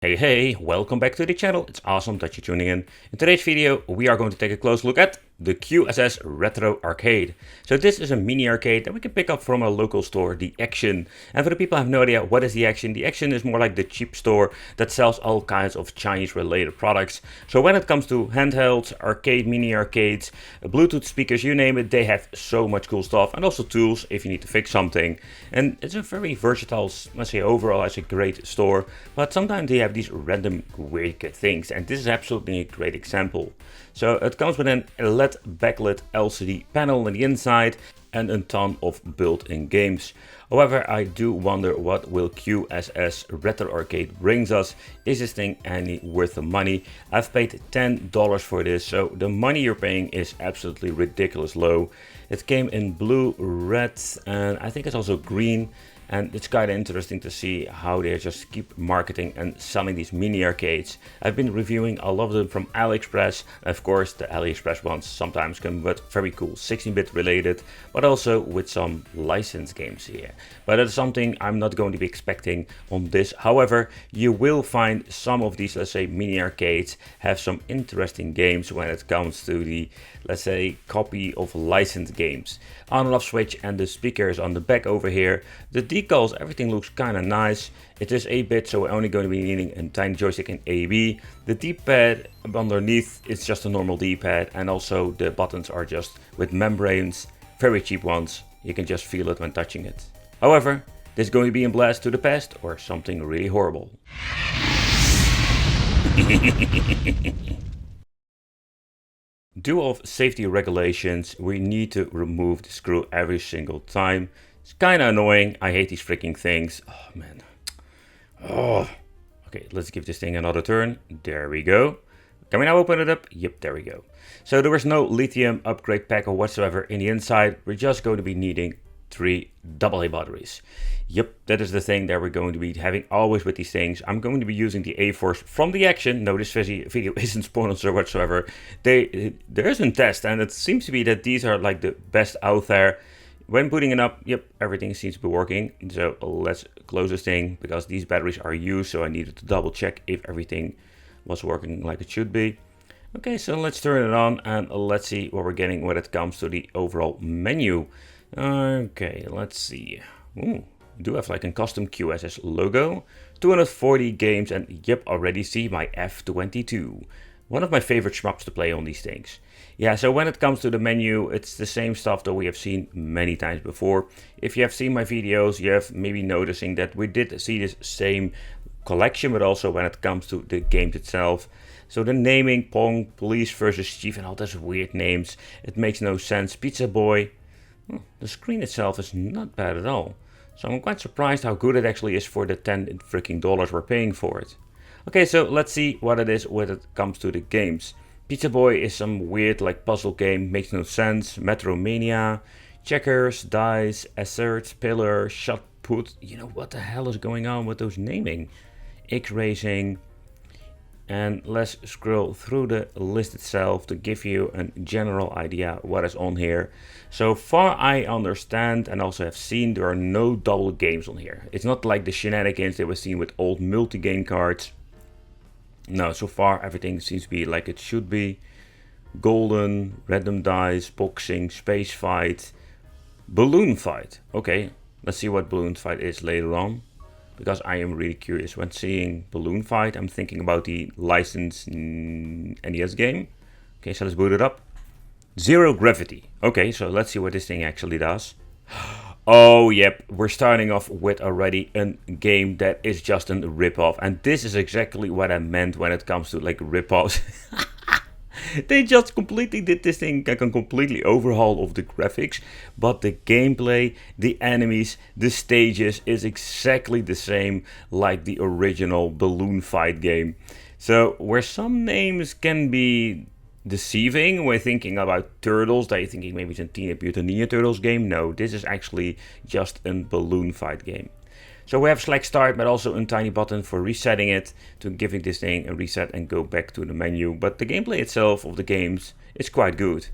Hey, welcome back to the channel. It's awesome that you're tuning in. In today's video, we are going to take a close look at the QSS Retro Arcade. So this is a mini arcade that we can pick up from a local store, the Action. And for the people who have no idea what is the Action is more like the cheap store that sells all kinds of Chinese related products. So when it comes to handhelds, arcade, mini arcades, Bluetooth speakers, you name it, they have so much cool stuff and also tools if you need to fix something. And it's a very versatile, let's say overall, it's a great store, but sometimes they have these random weird things, and this is absolutely a great example. So it comes with an LED backlit LCD panel on the inside and a ton of built-in games. However, I do wonder what will QSS Retro Arcade brings us. Is this thing any worth the money? I've paid $10 for this, so the money you're paying is absolutely ridiculous low. It came in blue, red, and I think it's also green. And it's kind of interesting to see how they just keep marketing and selling these mini arcades. I've been reviewing a lot of them from AliExpress. Of course, the AliExpress ones sometimes come with very cool 16-bit related, but also with some licensed games here. But that's something I'm not going to be expecting on this. However, you will find some of these, let's say, mini arcades have some interesting games when it comes to the, let's say, copy of licensed games. On and off switch and the speakers on the back over here. The decals, everything looks kind of nice. It is 8-bit, so we're only going to be needing a tiny joystick and A/B. The D-pad underneath is just a normal D-pad, and also the buttons are just with membranes, very cheap ones. You can just feel it when touching it. However, this is going to be in blast to the past or something really horrible. Due of safety regulations, we need to remove the screw every single time. It's kind of annoying. I hate these freaking things. Oh man. Oh. Okay, let's give this thing another turn. There we go. Can we now open it up? Yep, there we go. So there is no lithium upgrade pack or whatsoever in the inside. We're just going to be needing 3 AA batteries. Yep, that is the thing that we're going to be having always with these things. I'm going to be using the A-Force from the Action. No, this video isn't sponsored whatsoever. There is a test, and it seems to be that these are like the best out there. When putting it up, yep, everything seems to be working. So let's close this thing because these batteries are used, so I needed to double check if everything was working like it should be. Okay, so let's turn it on and let's see what we're getting when it comes to the overall menu. Okay, let's see. Ooh, we do have like a custom QSS logo, 240 games, and yep, already see my F22. One of my favorite shmups to play on these things. Yeah, so when it comes to the menu, it's the same stuff that we have seen many times before. If you have seen my videos, you have maybe noticing that we did see this same collection, but also when it comes to the games itself. So the naming, Pong, Police versus Chief, and all those weird names, it makes no sense. Pizza Boy. The screen itself is not bad at all. So I'm quite surprised how good it actually is for the $10 freaking we're paying for it. Okay, so let's see what it is when it comes to the games. Pizza Boy is some weird like puzzle game, makes no sense. Metromania, Checkers, Dice, Assert, Pillar, Shot Put. You know, what the hell is going on with those naming? X-Racing. And let's scroll through the list itself to give you a general idea what is on here. So far I understand and also have seen there are no double games on here. It's not like the shenanigans that we've seen with old multi-game cards. No, so far everything seems to be like it should be. Golden, random dice, boxing, space fight, balloon fight. Okay, let's see what balloon fight is later on, because I am really curious. When seeing balloon fight, I'm thinking about the licensed NES game. Okay, so let's boot it up. Zero gravity. Okay, so let's see what this thing actually does. Oh, yep, we're starting off with already a game that is just a rip-off. And this is exactly what I meant when it comes to like rip-offs. They just completely did this thing, like a completely overhaul of the graphics, but the gameplay, the enemies, the stages is exactly the same like the original balloon fight game. So where some names can be deceiving when thinking about turtles, that you're thinking maybe it's a Teenage Mutant Ninja Turtles game. No, this is actually just a balloon fight game. So we have select start, but also a tiny button for resetting it, to giving this thing a reset and go back to the menu. But the gameplay itself of the games is quite good.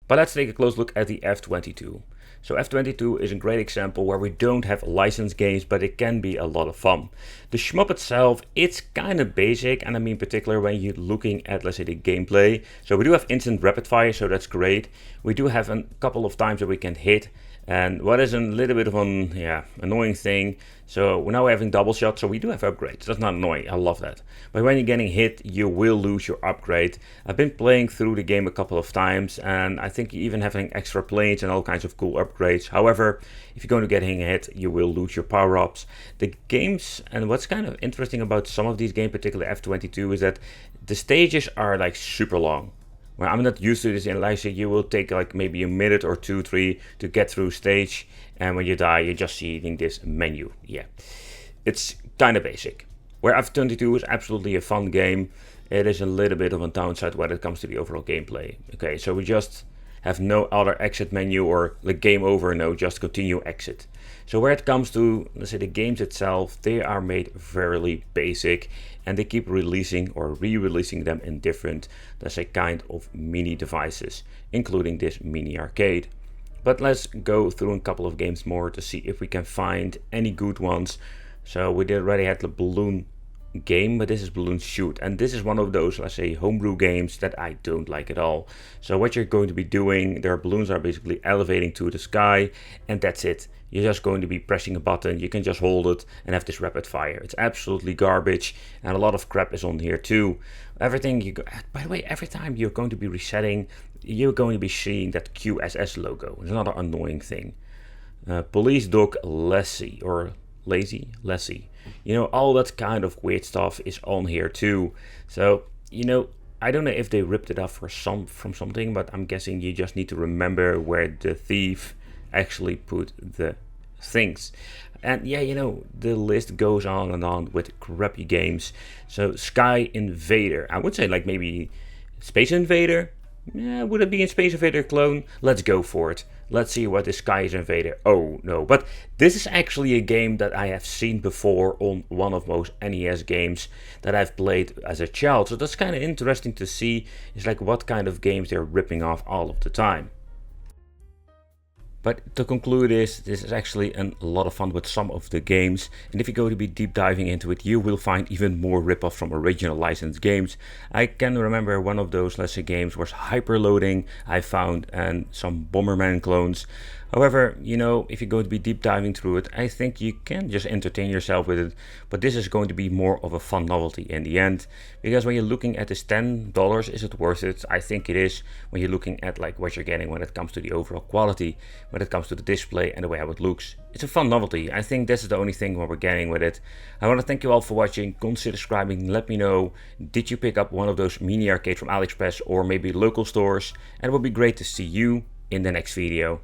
But let's take a close look at the F22. So F22 is a great example where we don't have licensed games, but it can be a lot of fun. The shmup itself, it's kind of basic, and I mean particular when you're looking at, let's say, the gameplay. So we do have instant rapid fire, so that's great. We do have a couple of times that we can hit, and what is a little bit of an annoying thing. So we're now having double shots, so we do have upgrades. That's not annoying, I love that. But when you're getting hit, you will lose your upgrade. I've been playing through the game a couple of times, and I think even having extra planes and all kinds of cool upgrades. However, if you're going to get hit, you will lose your power-ups. The games, and what's kind of interesting about some of these games, particularly F22, is that the stages are like super long. Well, I'm not used to this in life, so you will take like maybe a minute or two, three to get through stage, and when you die, you're just seeing this menu. Yeah, it's kind of basic. Where F22 is absolutely a fun game, it is a little bit of a downside when it comes to the overall gameplay. Okay, so we just have no other exit menu or the game over, no, just continue exit. So where it comes to, let's say, the games itself, they are made very basic, and they keep releasing or re-releasing them in different, let's say, kind of mini devices, including this mini arcade. But let's go through a couple of games more to see if we can find any good ones. So we already had the balloon game, but this is Balloon Shoot, and this is one of those, let's say, homebrew games that I don't like at all. So what you're going to be doing, their balloons are basically elevating to the sky, and that's it. You're just going to be pressing a button, you can just hold it and have this rapid fire. It's absolutely garbage, and a lot of crap is on here too. Everything you go, by the way, every time you're going to be resetting, you're going to be seeing that QSS logo. It's another annoying thing. Police dog Lassie, or Lassie. You know, all that kind of weird stuff is on here too. So, you know, I don't know if they ripped it off from something, but I'm guessing you just need to remember where the thief actually put the things. And yeah, you know, the list goes on and on with crappy games. So Sky Invader, I would say like maybe Space Invader. Yeah, would it be a Space Invader clone? Let's go for it. Let's see what is Sky Invader. Oh no, but this is actually a game that I have seen before on one of most NES games that I've played as a child. So that's kind of interesting to see. It's like what kind of games they're ripping off all of the time. But to conclude this is actually a lot of fun with some of the games, and if you go to be deep diving into it, you will find even more rip-offs from original licensed games. I can remember one of those, let's say, games was Hyperloading I found, and some Bomberman clones. However, you know, if you're going to be deep diving through it, I think you can just entertain yourself with it, but this is going to be more of a fun novelty in the end, because when you're looking at this $10, is it worth it? I think it is, when you're looking at like what you're getting when it comes to the overall quality, when it comes to the display and the way how it looks. It's a fun novelty. I think this is the only thing what we're getting with it. I want to thank you all for watching. Consider subscribing. Let me know, did you pick up one of those mini arcades from AliExpress or maybe local stores? And it would be great to see you in the next video.